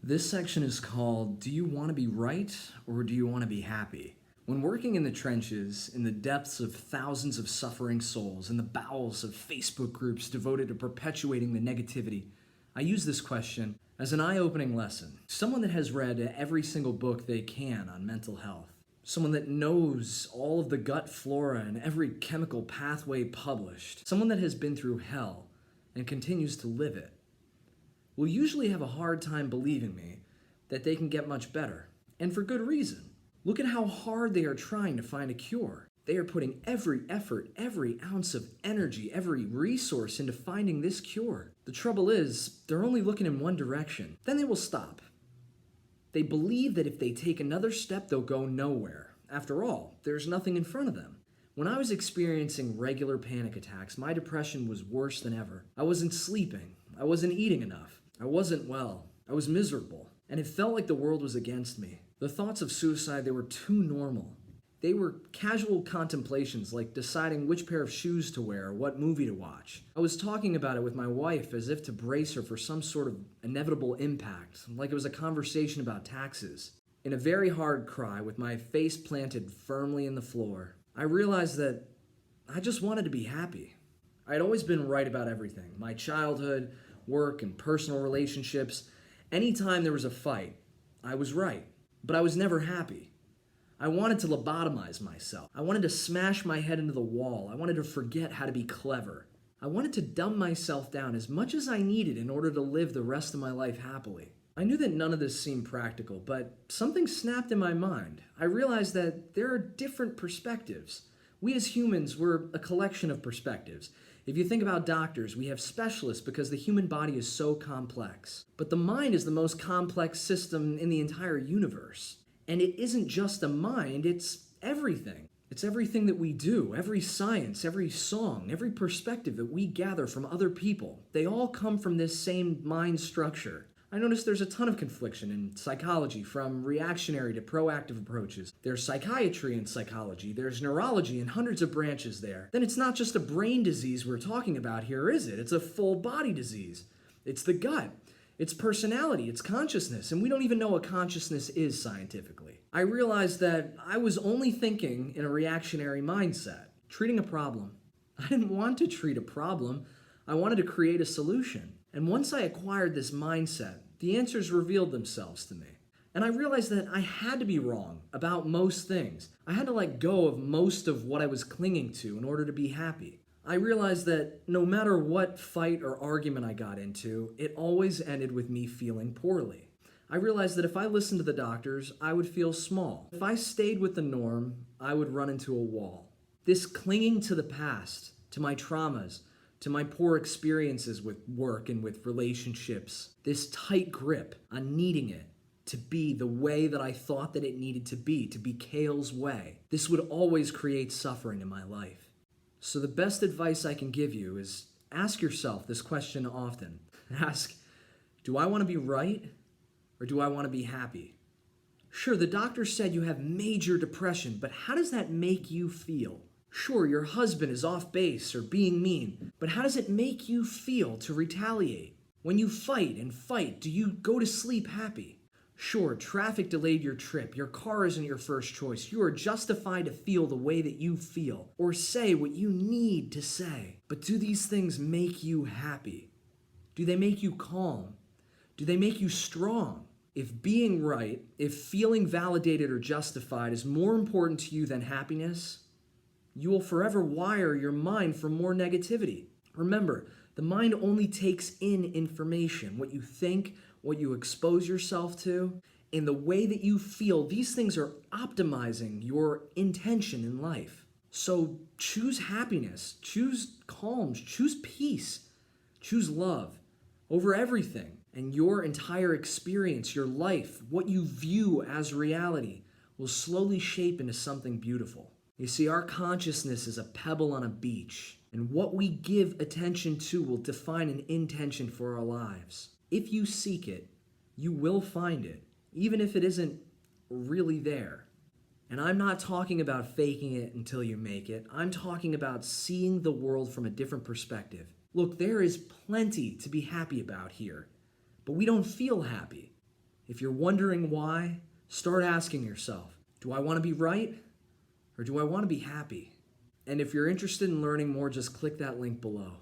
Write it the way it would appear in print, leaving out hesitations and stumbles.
This section is called, Do You Want to Be Right or Do You Want to Be Happy? When working in the trenches, in the depths of thousands of suffering souls, in the bowels of Facebook groups devoted to perpetuating the negativity, I use this question as an eye-opening lesson. Someone that has read every single book they can on mental health. Someone that knows all of the gut flora and every chemical pathway published. Someone that has been through hell and continues to live it. Will usually have a hard time believing me that they can get much better. And for good reason. Look at how hard they are trying to find a cure. They are putting every effort, every ounce of energy, every resource into finding this cure. The trouble is, they're only looking in one direction. Then they will stop. They believe that if they take another step, they'll go nowhere. After all, there's nothing in front of them. When I was experiencing regular panic attacks, my depression was worse than ever. I wasn't sleeping. I wasn't eating enough. I wasn't well. I was miserable. And it felt like the world was against me. The thoughts of suicide, they were too normal. They were casual contemplations like deciding which pair of shoes to wear or what movie to watch. I was talking about it with my wife as if to brace her for some sort of inevitable impact, like it was a conversation about taxes. In a very hard cry, with my face planted firmly in the floor, I realized that I just wanted to be happy. I had always been right about everything. My childhood, work, and personal relationships. Anytime there was a fight, I was right. But I was never happy. I wanted to lobotomize myself. I wanted to smash my head into the wall. I wanted to forget how to be clever. I wanted to dumb myself down as much as I needed in order to live the rest of my life happily. I knew that none of this seemed practical, but something snapped in my mind. I realized that there are different perspectives. We as humans, we're a collection of perspectives. If you think about doctors, we have specialists because the human body is so complex. But the mind is the most complex system in the entire universe. And it isn't just a mind, it's everything. It's everything that we do, every science, every song, every perspective that we gather from other people. They all come from this same mind structure. I noticed there's a ton of confliction in psychology, from reactionary to proactive approaches. There's psychiatry and psychology, there's neurology and hundreds of branches there. Then it's not just a brain disease we're talking about here, is it? It's a full body disease. It's the gut, it's personality, it's consciousness, and we don't even know what consciousness is scientifically. I realized that I was only thinking in a reactionary mindset, treating a problem. I didn't want to treat a problem, I wanted to create a solution. And once I acquired this mindset, the answers revealed themselves to me. And I realized that I had to be wrong about most things. I had to let go of most of what I was clinging to in order to be happy. I realized that no matter what fight or argument I got into, it always ended with me feeling poorly. I realized that if I listened to the doctors, I would feel small. If I stayed with the norm, I would run into a wall. This clinging to the past, to my traumas, to my poor experiences with work and with relationships, this tight grip on needing it to be the way that I thought that it needed to be Kale's way, this would always create suffering in my life. So the best advice I can give you is ask yourself this question often. Ask, do I want to be right or do I want to be happy? Sure, the doctor said you have major depression, but how does that make you feel? Sure, your husband is off base or being mean, but how does it make you feel to retaliate? When you fight, do you go to sleep happy? Sure, traffic delayed your trip, your car isn't your first choice, you are justified to feel the way that you feel, or say what you need to say. But do these things make you happy? Do they make you calm? Do they make you strong? If being right, if feeling validated or justified is more important to you than happiness, you will forever wire your mind for more negativity. Remember, the mind only takes in information, what you think, what you expose yourself to, and the way that you feel. These things are optimizing your intention in life. So choose happiness, choose calm, choose peace, choose love over everything. And your entire experience, your life, what you view as reality, will slowly shape into something beautiful. You see, our consciousness is a pebble on a beach, and what we give attention to will define an intention for our lives. If you seek it, you will find it, even if it isn't really there. And I'm not talking about faking it until you make it. I'm talking about seeing the world from a different perspective. Look, there is plenty to be happy about here, but we don't feel happy. If you're wondering why, start asking yourself, do I want to be right or do I want to be happy? And if you're interested in learning more, just click that link below.